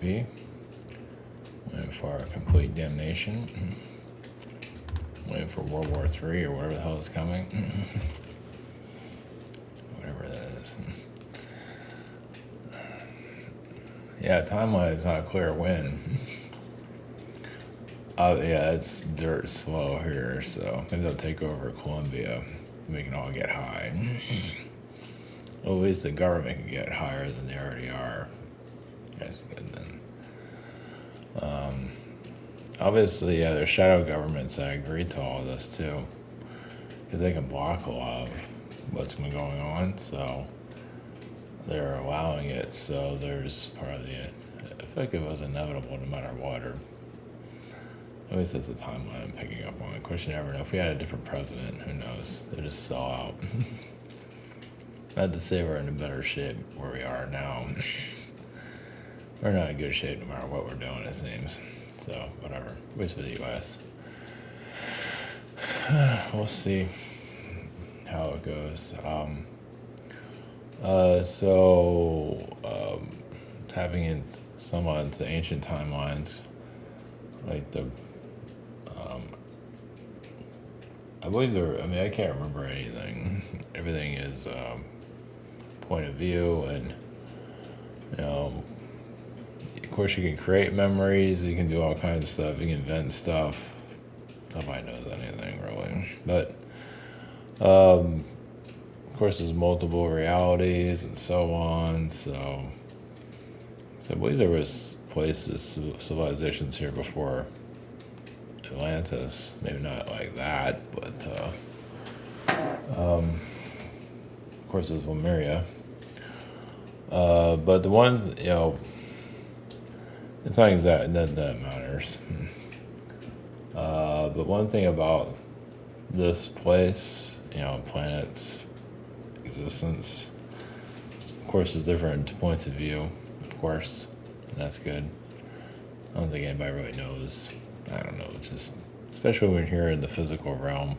RIP. Waiting for complete damnation. Waiting for World War III or whatever the hell is coming. Whatever that is. Yeah, timeline is not clear when. Yeah, it's dirt slow here, so maybe they'll take over Colombia. We can all get high. Well, at least the government can get higher than they already are. That's good then. Obviously, yeah, there's shadow governments that agree to all this too, because they can block a lot of what's been going on, so they're allowing it. So there's part of the, I feel like it was inevitable no matter what, or at least that's the timeline I'm picking up on. Of course, you never know. If we had a different president, who knows? They'll just sell out. Not to say we're in a better shape where we are now. We're not in good shape no matter what we're doing, it seems. So, whatever. At least for the U.S. We'll see how it goes. Tapping in somewhat into ancient timelines, like I believe I can't remember anything. Everything is point of view, and of course you can create memories, you can do all kinds of stuff, you can invent stuff. Nobody knows anything really, but of course there's multiple realities and so on. So I believe there was places, civilizations here before Atlantis, maybe not like that, but of course there's Lemuria. But the one, it's not exact that matters. But one thing about this place, planet's existence, of course, there's different points of view, of course, and that's good. I don't think anybody really knows. I don't know, it's just, especially when we're here in the physical realm,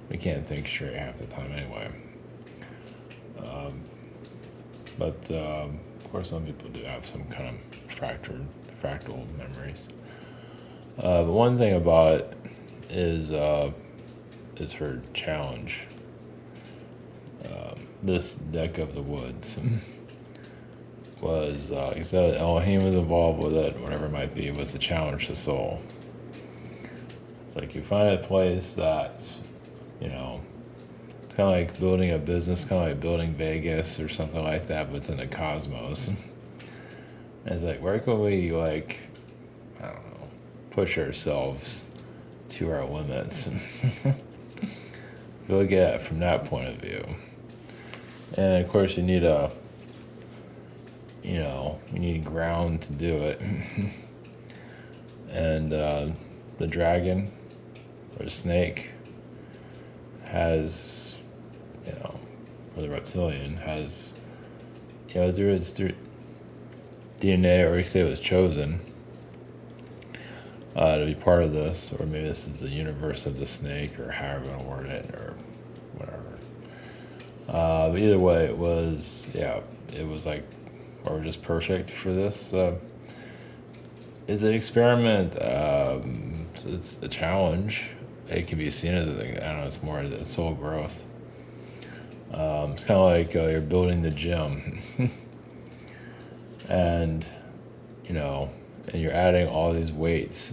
we can't think straight half the time anyway. But of course, some people do have some kind of fractal memories. But one thing about it is her challenge. This deck of the woods was, like I said, Eloheim was involved with it, whatever it might be, was to challenge the soul. It's like you find a place that's, it's kind of like building a business, kind of like building Vegas or something like that, but it's in the cosmos. And it's like, where can we, I don't know, push ourselves to our limits? If you look at it from that point of view. And of course you need you need ground to do it. And the dragon or the snake has, or the reptilian has, through its DNA, or you say it was chosen to be part of this, or maybe this is the universe of the snake, or however you want to word it, or whatever. But either way, it was like, or just perfect for this. It's an experiment. So it's a challenge. It can be seen as it's more the soul growth. It's kind of like you're building the gym, and and you're adding all these weights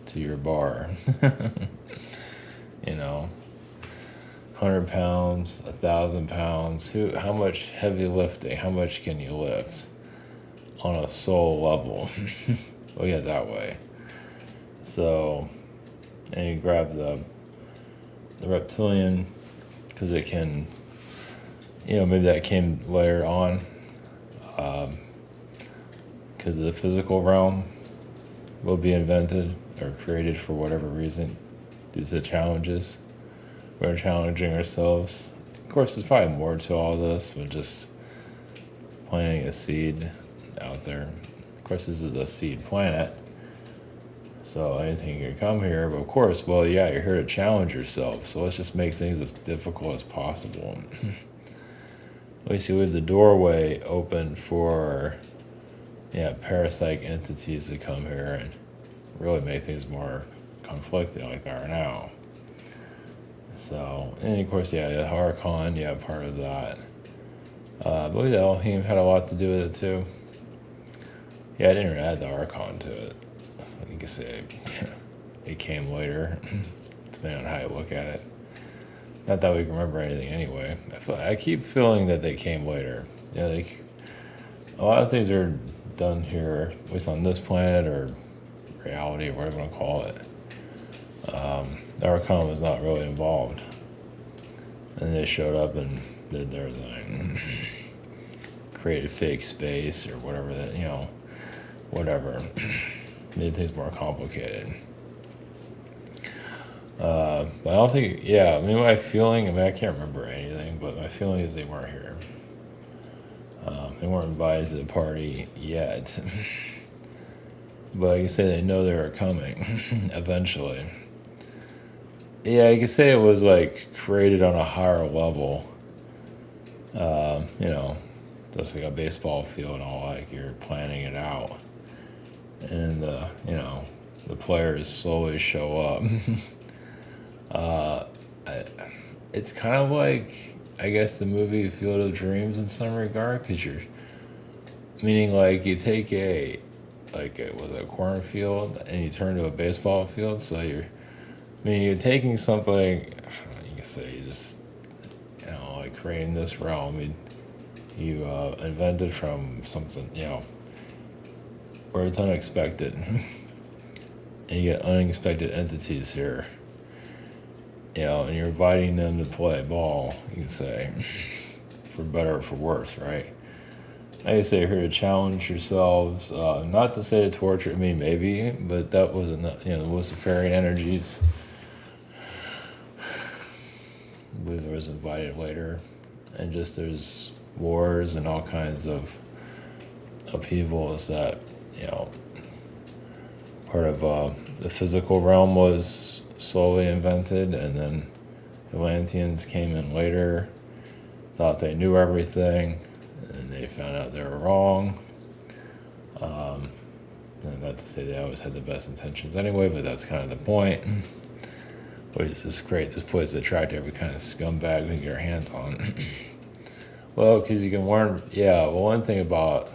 to your bar. 100 pounds, 1,000 pounds. How much heavy lifting? How much can you lift on a soul level? Look at it that way. So, and you grab the reptilian, because it can, maybe that came later on, because the physical realm will be invented or created for whatever reason due to challenges. We're challenging ourselves. Of course, there's probably more to all this, but just planting a seed out there. Of course, this is a seed planet, so anything can come here. But of course, you're here to challenge yourself. So let's just make things as difficult as possible. At least you leave the doorway open for yeah, parasite entities that come here and really make things more conflicting like they are now. So, and of course, yeah, the Archon, yeah, part of that. I believe the Elohim had a lot to do with it too. Yeah, I didn't really add the Archon to it. You could say it came later, depending on how you look at it. Not that we can remember anything anyway. I keep feeling that they came later. Yeah, a lot of things are done here, at least on this planet or reality or whatever you want to call it. The Archon was not really involved. And they showed up and did their thing. Created fake space or whatever that, whatever. Made things more complicated. But I don't think, yeah, I mean, my feeling, I can't remember anything, but my feeling is they weren't here. They weren't invited to the party yet. But I can say they know they were coming eventually. Yeah, you could say it was like created on a higher level. Just like a baseball field, all like you're planning it out. And, the players slowly show up. It's kind of like, I guess, the movie Field of Dreams in some regard, because meaning like you take a cornfield and you turn to a baseball field, so you're taking something, you can say, you just, like creating this realm, you invented from something, where it's unexpected, and you get unexpected entities here. And you're inviting them to play ball, you can say, for better or for worse, right? I say here to challenge yourselves, not to say to torture me, maybe, but that wasn't, the Luciferian energies. I believe there was invited later, and just there's wars and all kinds of upheavals that, part of the physical realm was slowly invented, and then Atlanteans came in later, thought they knew everything, and they found out they were wrong. And not to say they always had the best intentions anyway, but that's kind of the point. Which is just great. This place attracts every kind of scumbag we can get your hands on. Well, because you can learn, one thing about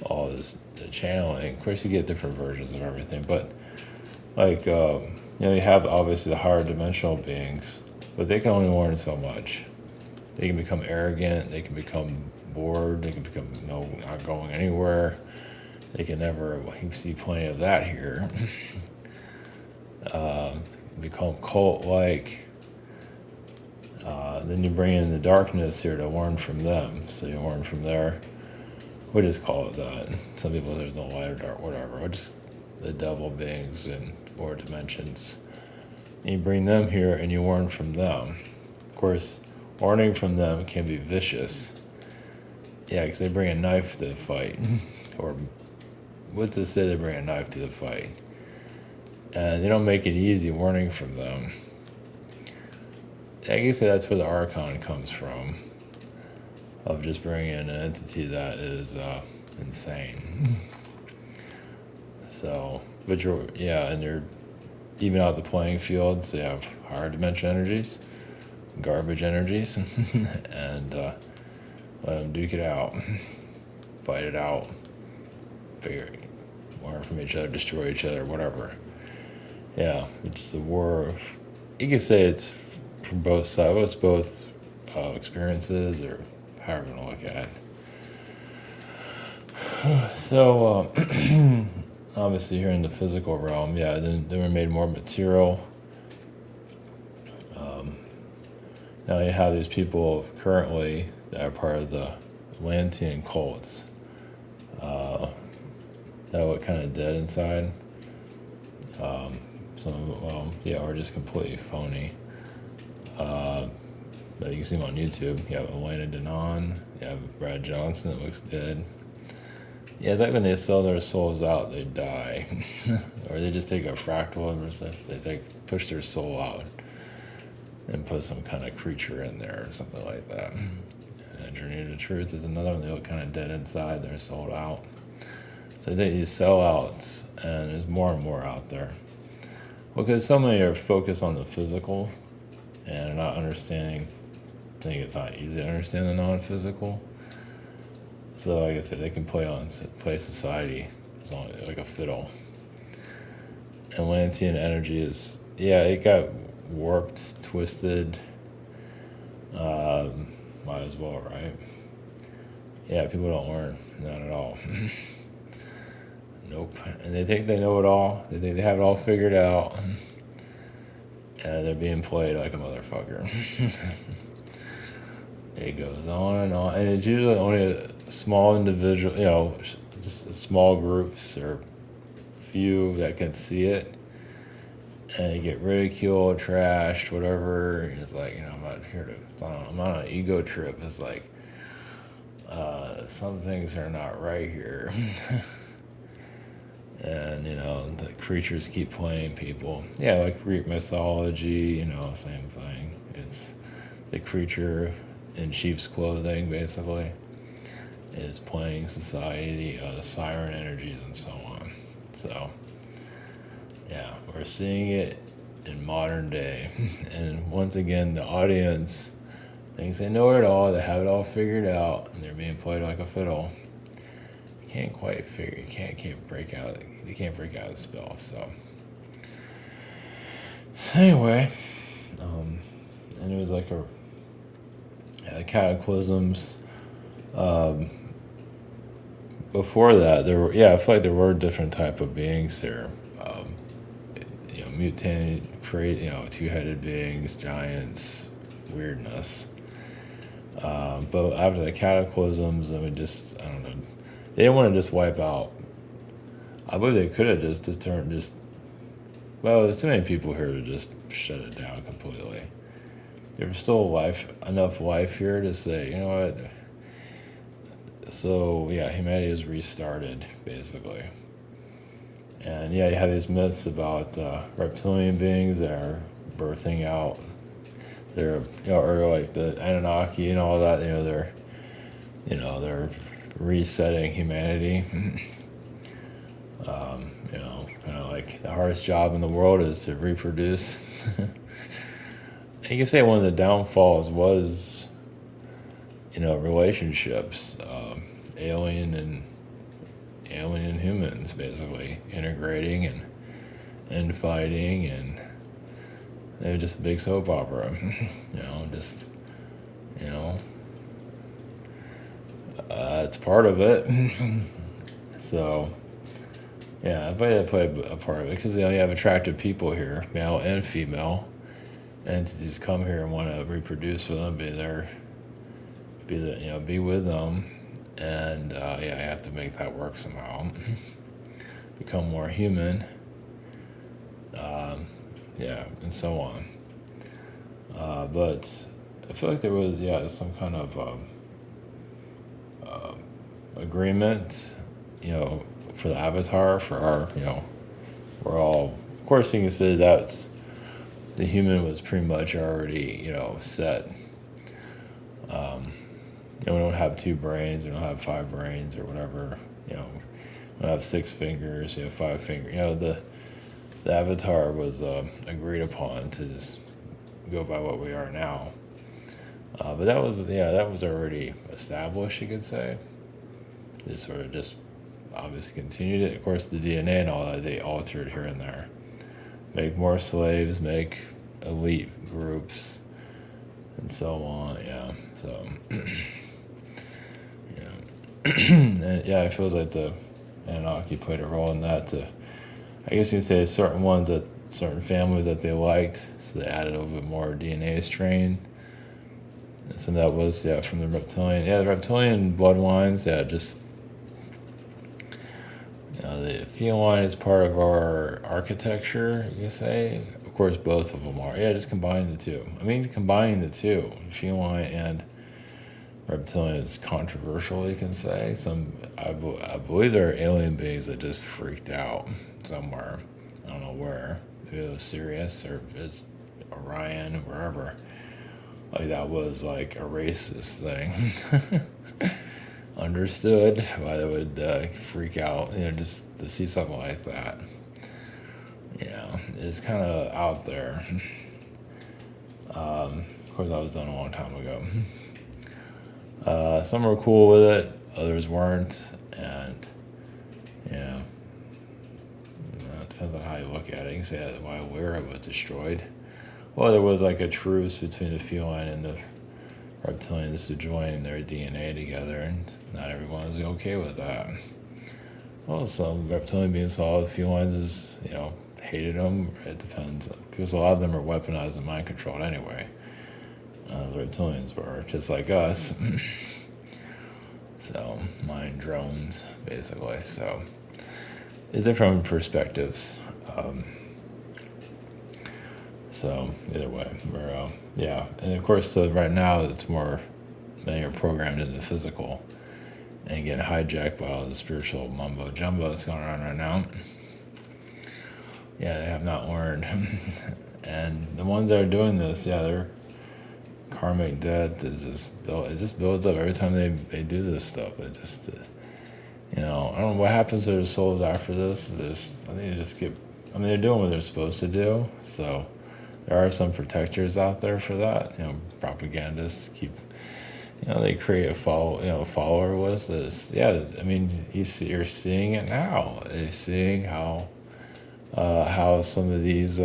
all this the channeling, of course you get different versions of everything, but like, you have obviously the higher dimensional beings, but they can only learn so much. They can become arrogant, they can become bored, they can become not going anywhere. They can never, you see plenty of that here. Become cult-like. Then you bring in the darkness here to learn from them. So you learn from there. We just call it that. Some people, there's no light or dark, whatever. Or just the devil beings in lower dimensions. And you bring them here and you learn from them. Of course, learning from them can be vicious. Yeah, because they bring a knife to the fight. Or let's just say they bring a knife to the fight. And they don't make it easy learning from them. I guess that's where the Archon comes from. Of just bringing in an entity that is insane. So, but and you're even out the playing field, so you have higher dimension energies, garbage energies, and let them duke it out, fight it out, learn from each other, destroy each other, whatever. Yeah, it's the war of, you could say it's from both sides, it's both experiences, or however you want to look at it. So, obviously here in the physical realm, then they were made more material. Now you have these people currently that are part of the Atlantean cults. That were kind of dead inside. Some of them, are just completely phony. But you can see them on YouTube. You have Elena Denon, you have Brad Johnson that looks dead. Yeah, it's like when they sell their souls out, they die. Or they just take a fractal of themselves, they push their soul out and put some kind of creature in there or something like that. And Journey to the Truth is another one. They look kind of dead inside, they're sold out. So I think these sellouts, and there's more and more out there. Because so many are focused on the physical and are not understanding. I think it's not easy to understand the non-physical. So like I said, they can play society like a fiddle. And Atlantean energy is, yeah, it got warped, twisted. Might as well, right? Yeah, people don't learn, not at all. Nope. And they think they know it all. They think they have it all figured out. And they're being played like a motherfucker. It goes on, and it's usually only a small individual, just small groups or few that can see it, and they get ridiculed, trashed, whatever. And it's like, I'm not here to. I'm on an ego trip. It's like some things are not right here. And the creatures keep playing people. Yeah, like Greek mythology. Same thing. It's the creature in sheep's clothing, basically, is playing society, the siren energies, and so on. So, yeah, we're seeing it in modern day. And once again, the audience thinks they know it all, they have it all figured out, and they're being played like a fiddle. You can't quite figure, can't break out, they can't break out the spell. So, anyway, and it was like cataclysms. Before that, I feel like there were different type of beings here. Mutated, two-headed beings, giants, weirdness. But after the cataclysms, I don't know. They didn't want to just wipe out. I believe they could have there's too many people here to just shut it down completely. There's still enough life here to say, you know what? So, yeah, humanity is restarted, basically. And, yeah, you have these myths about reptilian beings that are birthing out. They're, or like the Anunnaki and all that, they're resetting humanity. Kind of like the hardest job in the world is to reproduce. And you can say one of the downfalls was, relationships, alien and humans, basically integrating and fighting, and it was just a big soap opera. It's part of it. So, yeah, I play a part of it because you have attractive people here, male and female, and to just come here and want to reproduce with them, be with them, and I have to make that work somehow. Become more human, and so on. But I feel like there was some kind of agreement, for the avatar, for our, we're all, of course, you can say that's the human was pretty much already, set. We don't have 2 brains, we don't have 5 brains or whatever, we don't have 6 fingers, 5 fingers. The avatar was agreed upon to just go by what we are now. But that was already established, you could say. Just obviously continued it. Of course, the DNA and all that, they altered here and there. Make more slaves, make elite groups, and so on, so... And, it feels like the Anunnaki played a role in that. I guess you could say certain families that they liked, so they added a little bit more DNA strain. And some of that was from the reptilian. Yeah, the reptilian bloodlines. Just the feline is part of our architecture, you could say. Of course, both of them are. Just combine the two. Combining the two, feline and reptilian, is controversial, you can say. I believe there are alien beings that just freaked out somewhere. I don't know where. Maybe it was Sirius or it's Orion, wherever. Like that was like a racist thing. understood why they would freak out, just to see something like that. It's kind of out there. Of course, that was done a long time ago. Some were cool with it, others weren't, and yeah, it depends on how you look at it. You can say that why Lyra was destroyed. Well, there was like a truce between the feline and the reptilians to join their DNA together, and not everyone was okay with that. Well, some reptilian beings saw the felines as, hated them. It depends, because a lot of them are weaponized and mind controlled anyway. The reptilians were just like us. So, mind drones, basically. So, it's different perspectives. So, either way, and of course, so right now, it's more, many are programmed into the physical and getting hijacked by all the spiritual mumbo jumbo that's going on right now. Yeah, they have not learned. And the ones that are doing this, their karmic debt is it just builds up every time they do this stuff. It just, I don't know what happens to their souls after this. I think they just they're doing what they're supposed to do. So there are some protectors out there for that. Propagandists keep, they create a follower list. You're seeing it now. You're seeing how some of these,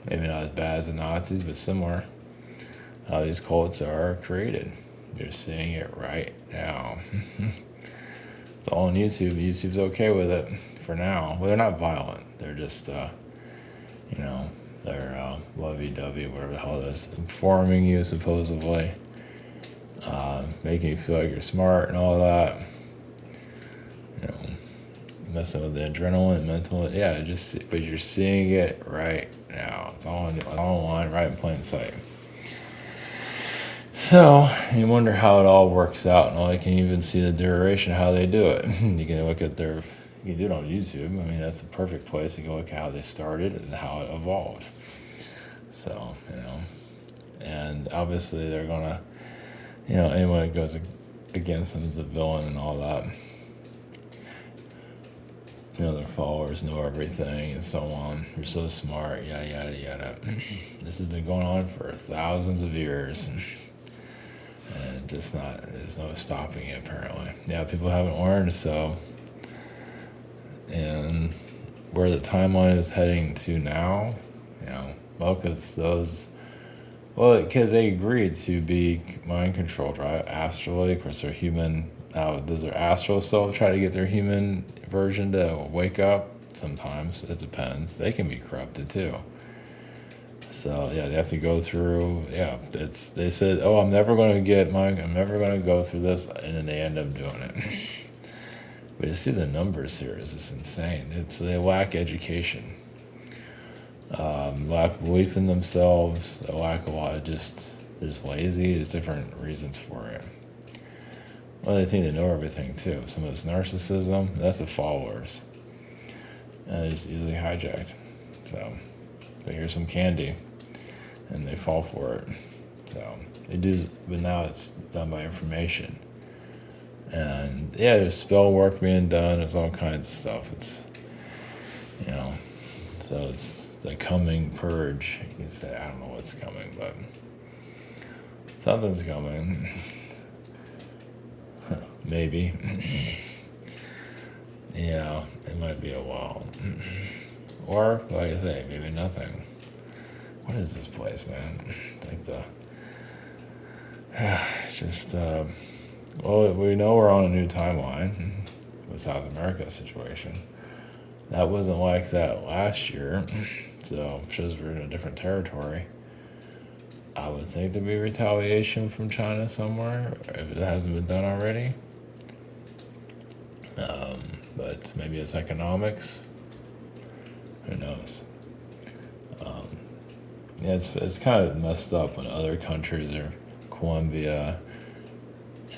maybe not as bad as the Nazis, but similar, how these cults are created. You're seeing it right now. It's all on YouTube. YouTube's okay with it for now. Well, they're not violent. They're just, they're lovey-dovey, whatever the hell it is, informing you supposedly, making you feel like you're smart and all that. Messing with the adrenaline, mental, but you're seeing it right now. It's all online, right in plain sight. So you wonder how it all works out, and you can even see the duration, how they do it. You can look at you can do it on YouTube. That's the perfect place. You can look at how they started and how it evolved. So, and obviously they're gonna, anyone that goes against them is the villain and all that. Their followers know everything and so on. You're so smart, yada, yada, yada. This has been going on for thousands of years. And there's no stopping it, apparently. People haven't learned, so. And where the timeline is heading to now, because they agreed to be mind controlled, right? Astrally, of course, they're human. Now, does their astral self try to get their human version to wake up? Sometimes it depends. They can be corrupted too. So they have to go through. They said, "Oh, I'm never going to go through this," and then they end up doing it. But you see the numbers here is just insane. They lack education, lack belief in themselves. They lack a lot of they're just lazy. There's different reasons for it. Well, they think they know everything too. Some of this narcissism, that's the followers. And they're just easily hijacked. So, here's some candy. And they fall for it. So, they do, but now it's done by information. And, there's spell work being done. There's all kinds of stuff. It's, so it's the coming purge. You can say, I don't know what's coming, but something's coming. Maybe. It might be a while. Or, like I say, maybe nothing. What is this place, man? It's just, we know we're on a new timeline with South America situation. That wasn't like that last year, so it shows we're in a different territory. I would think there'd be retaliation from China somewhere, if it hasn't been done already. But maybe it's economics. Who knows? It's kind of messed up when other countries, or Colombia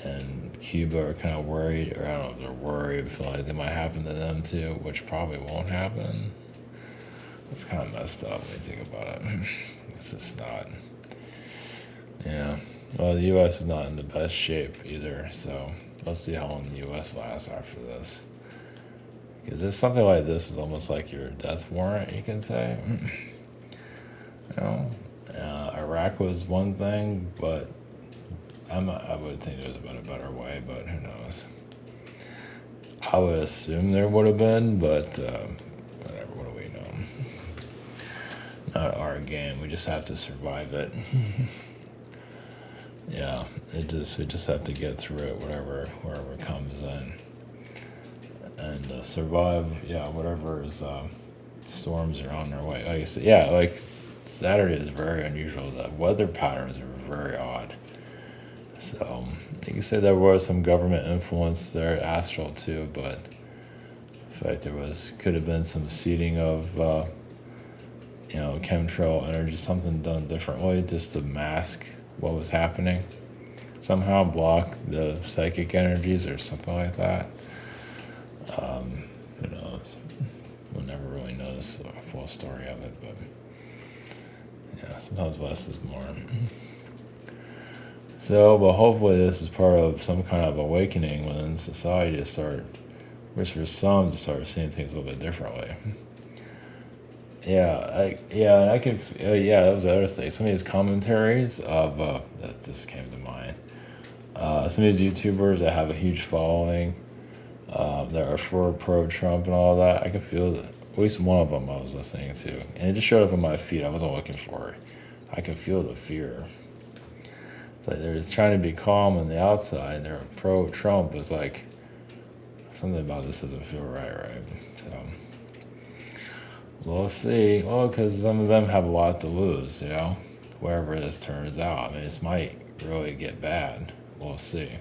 and Cuba, are kind of worried, or I don't know if they're worried, feel like it might happen to them too, which probably won't happen. It's kind of messed up when you think about it. It's just not. Well, the U.S. is not in the best shape either, so let's see how long the U.S. lasts after this. Because this something like this is almost like your death warrant, you can say. You know, Iraq was one thing, but I would think there's been a better way, but who knows? I would assume there would have been, but whatever. What do we know? Not our game. We just have to survive it. Yeah, we just have to get through it, wherever comes in, and survive. Yeah, whatever's storms are on their way. Like I said, yeah, like Saturday is very unusual. The weather patterns are very odd. So you can say there was some government influence there, astral too, but in fact could have been some seeding of chemtrail energy, something done differently just to mask what was happening. Somehow block the psychic energies or something like that. Who knows? We'll never really know the full story of it, but yeah, sometimes less is more. So, but hopefully this is part of some kind of awakening within society to start, which for some to start seeing things a little bit differently. And I could, that was the other thing. Some of these commentaries of, that just came to mind. Some of these YouTubers that have a huge following, that are for pro-Trump and all that, I could feel that, at least one of them I was listening to, and it just showed up on my feed. I wasn't looking for it. I could feel the fear. It's like they're just trying to be calm on the outside. They're pro-Trump. It's like something about this doesn't feel right? So we'll see. Well, because some of them have a lot to lose, wherever this turns out. I mean, this might really get bad. We'll see.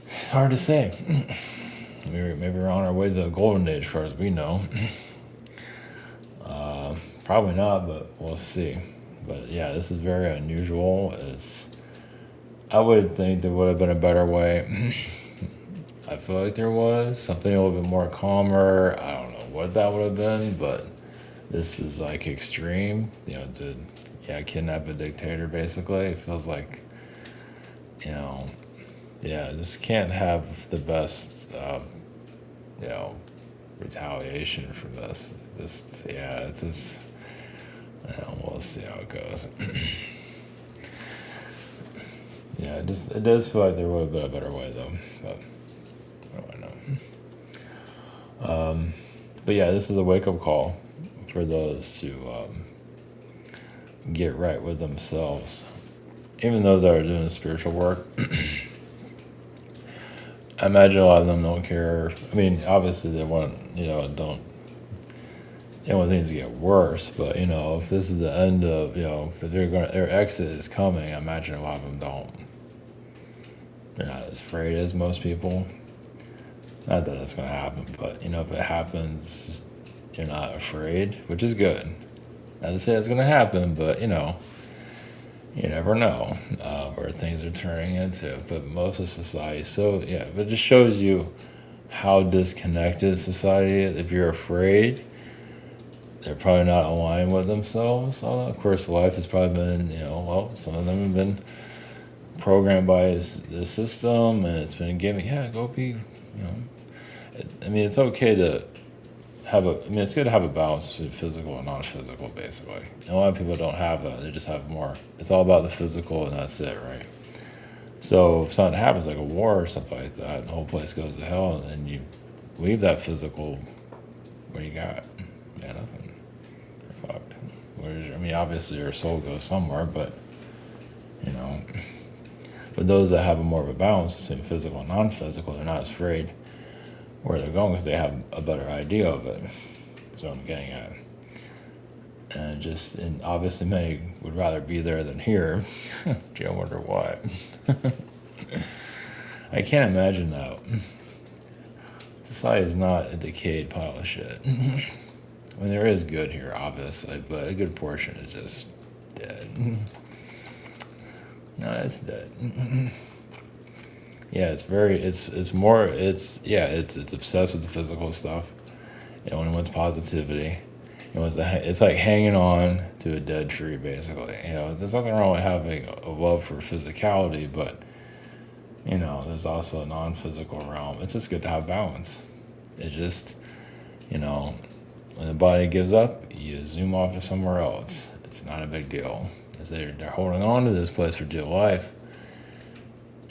It's hard to say. Maybe we're on our way to the golden age, as far as we know. Probably not, but we'll see. But yeah, this is very unusual. I would think there would have been a better way. I feel like there was something a little bit more calmer. I don't know what that would have been, but this is like extreme. To kidnap a dictator, basically. It feels like, this can't have the best, retaliation for this. It's just, we'll see how it goes. It does feel like there would have been a better way, though. But what do I know? But yeah, this is a wake-up call for those to get right with themselves. Even those that are doing spiritual work. I imagine a lot of them don't care. I mean, obviously they want, they want things to get worse, but if this is the end of, if their exit is coming, I imagine a lot of them they're not as afraid as most people. Not that that's going to happen, but if it happens, you're not afraid, which is good. Not to say it's going to happen, but you never know where things are turning into. But most of society, but it just shows you how disconnected society is. If you're afraid, they're probably not aligned with themselves. Although, of course, life has probably been, some of them have been programmed by the system, and it's been given, go be, it's okay to it's good to have a balance between physical and non-physical, basically. And a lot of people don't have that. They just have more. It's all about the physical, and that's it, right? So if something happens, like a war or something like that, and the whole place goes to hell, and then you leave that physical, what do you got? Yeah, nothing. You're fucked. Obviously your soul goes somewhere, but, But those that have more of a balance between physical and non-physical, they're not as afraid where they're going because they have a better idea of it. That's what I'm getting at. And obviously many would rather be there than here. Gee, I wonder why. I can't imagine that. Society is not a decayed pile of shit. There is good here, obviously, but a good portion is just dead. No, it's dead. Yeah, it's obsessed with the physical stuff. It wants positivity. it's like hanging on to a dead tree, basically. There's nothing wrong with having a love for physicality, but there's also a non-physical realm. It's just good to have balance. It's just, you know, when the body gives up, you zoom off to somewhere else. It's not a big deal. Because they're holding on to this place for dear life.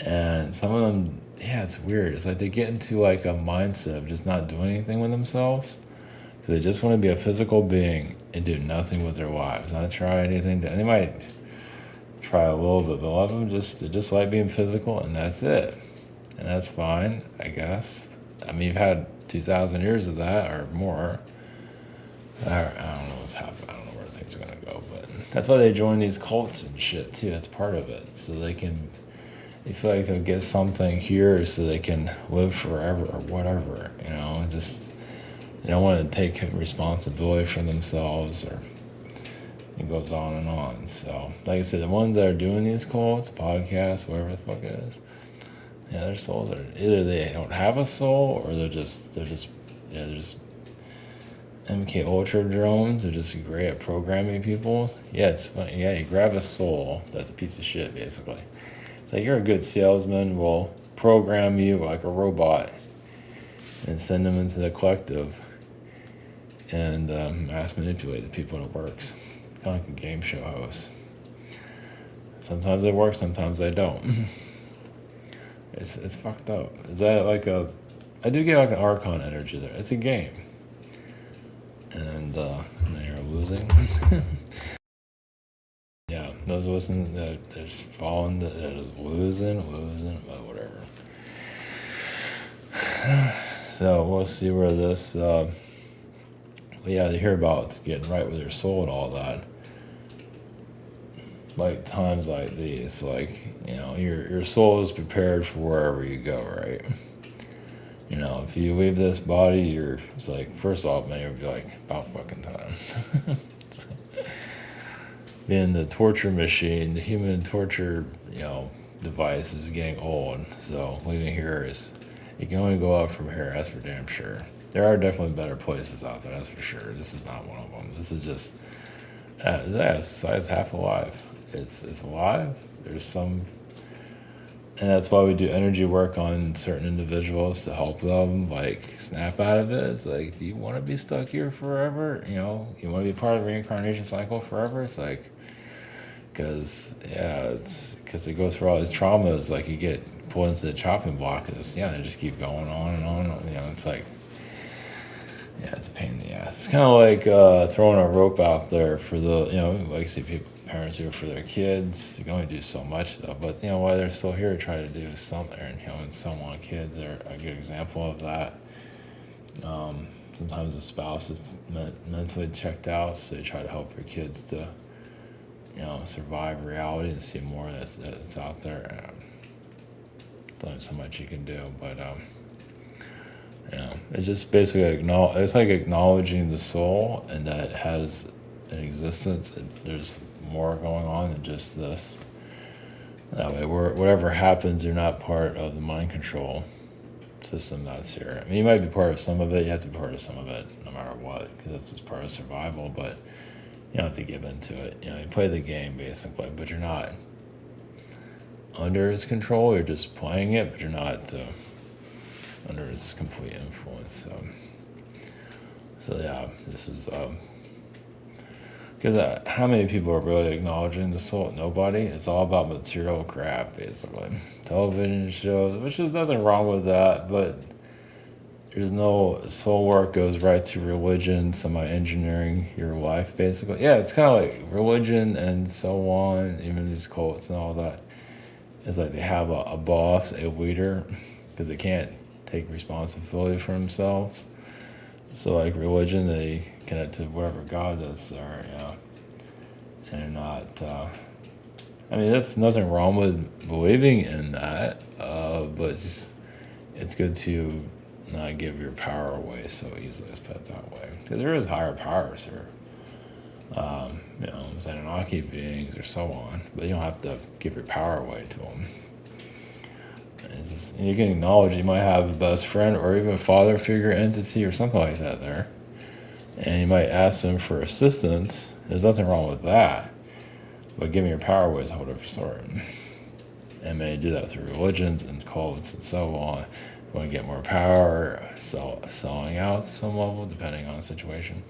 And some of them, yeah, it's weird. It's like they get into like a mindset of just not doing anything with themselves. Because they just want to be a physical being and do nothing with their lives. Not try anything. They might try a little bit, but a lot of them just like being physical, and that's it. And that's fine, I guess. I mean, you've had 2,000 years of that or more. I don't know what's happening. I don't know where things are going to go, but that's why they join these cults and shit, too. That's part of it. So they feel like they'll get something here so they can live forever or whatever, just they don't want to take responsibility for themselves, or it goes on and on. So, like I said, the ones that are doing these cults, podcasts, whatever the fuck it is, their souls are either they don't have a soul, or they're just MK Ultra drones. They're just great at programming people. Yeah, it's funny. Yeah, you grab a soul that's a piece of shit, basically. It's like you're a good salesman. We'll program you like a robot and send them into the collective and mass manipulate the people that works. Kind of like a game show host. Sometimes they work, sometimes they don't. It's fucked up. Is that like I do get like an Archon energy there. It's a game. And they're losing. Yeah, those listening, they're just falling, they're just losing, but whatever. So we'll see where this, you hear about getting right with your soul and all that. Like times like these, like, your soul is prepared for wherever you go, right? If you leave this body, it's like, first off, man, you'll be like, about fucking time. Being the torture machine, the human torture, device is getting old. So leaving here it can only go up from here, that's for damn sure. There are definitely better places out there, that's for sure. This is not one of them. This is just, society's half alive. It's alive. There's some, and that's why we do energy work on certain individuals to help them, like, snap out of it. It's like, do you want to be stuck here forever? You want to be part of the reincarnation cycle forever? It's like, because it goes through all these traumas. Like, you get pulled into the chopping block of this. They just keep going on and on. It's like, it's a pain in the ass. It's kind of like throwing a rope out there for the, like I see parents do it for their kids. They can only do so much, though. But, while they're still here, try to do something. And some want kids are a good example of that. Sometimes the spouse is mentally checked out, so they try to help their kids to, survive reality and see more that's out there. There's only so much you can do, but it's just basically it's like acknowledging the soul and that it has an existence. There's more going on than just this. That way, whatever happens, you're not part of the mind control system that's here. I mean, you might be part of some of it. You have to be part of some of it, no matter what, because that's just part of survival. But you don't have to give into it. You play the game basically, but you're not under its control. You're just playing it, but you're not under its complete influence. So yeah, this is because how many people are really acknowledging the soul? Nobody. It's all about material crap, basically. Television shows, which is nothing wrong with that, but there's no soul work goes right to religion, semi-engineering your life, basically. Yeah, it's kind of like religion and so on, even these cults and all that. It's like they have a boss, a leader, because they can't take responsibility for themselves. So like religion, they connect to whatever God is there, and they're not, I mean, there's nothing wrong with believing in that, but it's good to not give your power away so easily, let's put it that way. Because there is higher powers here. Anunnaki beings or so on, but you don't have to give your power away to them. You can acknowledge you might have a best friend or even a father figure entity or something like that there. And you might ask them for assistance. There's nothing wrong with that. But giving your power away is a whole different story. And may do that through religions and cults and so on. You want to get more power, selling out at some level, depending on the situation.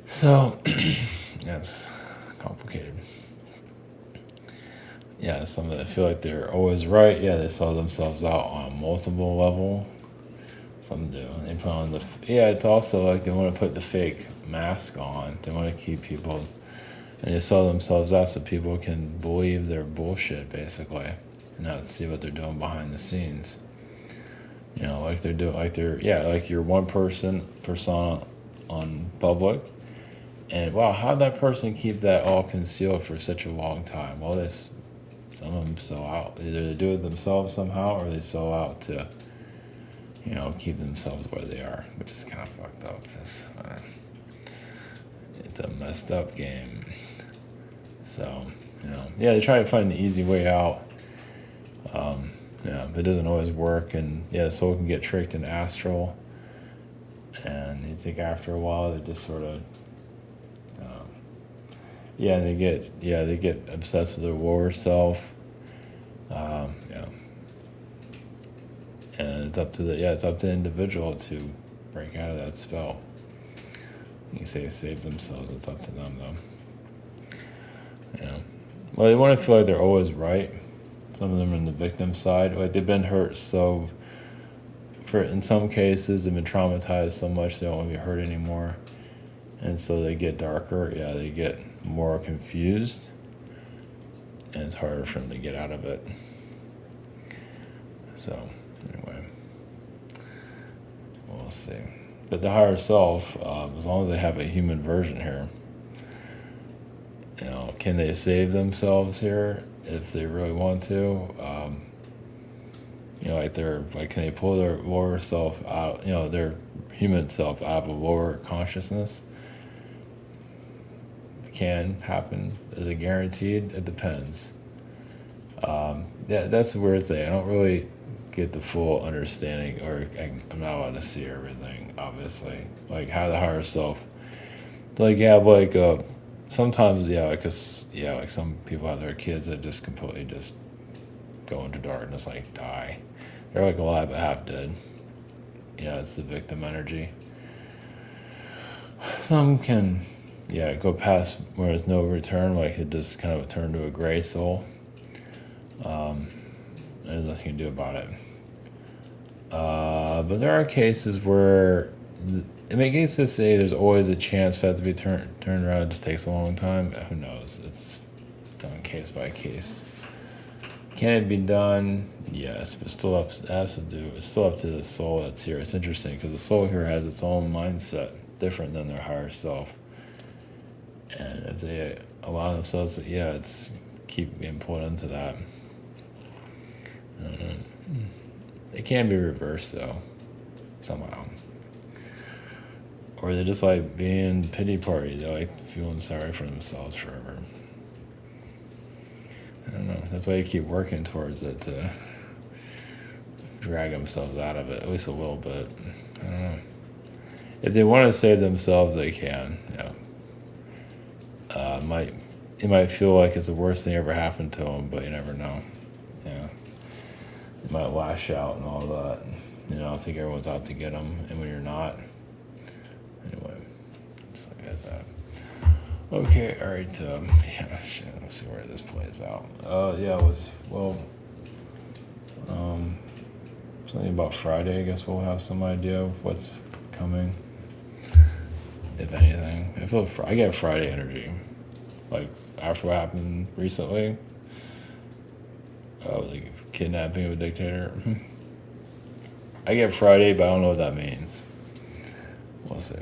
So, yeah, it's complicated. Yeah, some that feel like they're always right. Yeah, they sell themselves out on a multiple level. Some do. They put on the. Yeah, it's also like they want to put the fake mask on. They want to keep people. And they sell themselves out so people can believe their bullshit, basically, and not see what they're doing behind the scenes. You know, like they're doing, like you're one persona on public, and wow, how'd that person keep that all concealed for such a long time? Well, some of them sell out. Either they do it themselves somehow, or they sell out to, keep themselves where they are, which is kind of fucked up. It's a messed up game. So, they try to find the easy way out. But it doesn't always work, and the soul can get tricked in astral, and you think after a while they just sort of, they get obsessed with their lower self, and it's up to the individual to break out of that spell. You can say save themselves, it's up to them though. Well, they want to feel like they're always right. Some of them are in the victim side, like they've been hurt in some cases they've been traumatized so much they don't want to be hurt anymore, and so they get darker. They get more confused, and it's harder for them to get out of it. So anyway, we'll see. But the higher self, as long as they have a human version here, can they save themselves here if they really want to? Can they pull their lower self out, their human self out of a lower consciousness? Can happen. Is it guaranteed? It depends. That's a weird thing. I don't really get the full understanding, or I'm not allowed to see everything, obviously. Like how the higher self, sometimes, like some people have their kids that just completely just go into darkness, like die. They're like alive but half dead. It's the victim energy. Some can, go past where there's no return, like it just kind of turn to a gray soul. There's nothing you can do about it. But there are cases where it makes to say there's always a chance for that to be turned around. It just takes a long time. Who knows? It's done case by case. Can it be done? Yes, but it's still up to the soul that's here. It's interesting because the soul here has its own mindset, different than their higher self. And if they allow themselves to, it's keep being pulled into that. It can be reversed though, somehow. Or they just like being pity party. They're like feeling sorry for themselves forever. I don't know. That's why you keep working towards it to drag themselves out of it, at least a little bit. I don't know. If they want to save themselves, they can. It might feel like it's the worst thing ever happened to them, but you never know. You might lash out and all that. I think everyone's out to get them, and when you're not. Anyway, so I got that. Okay, all right. Let's see where this plays out. Something about Friday. I guess we'll have some idea of what's coming, if anything. I get Friday energy, like after what happened recently. The kidnapping of a dictator. I get Friday, but I don't know what that means. We'll see.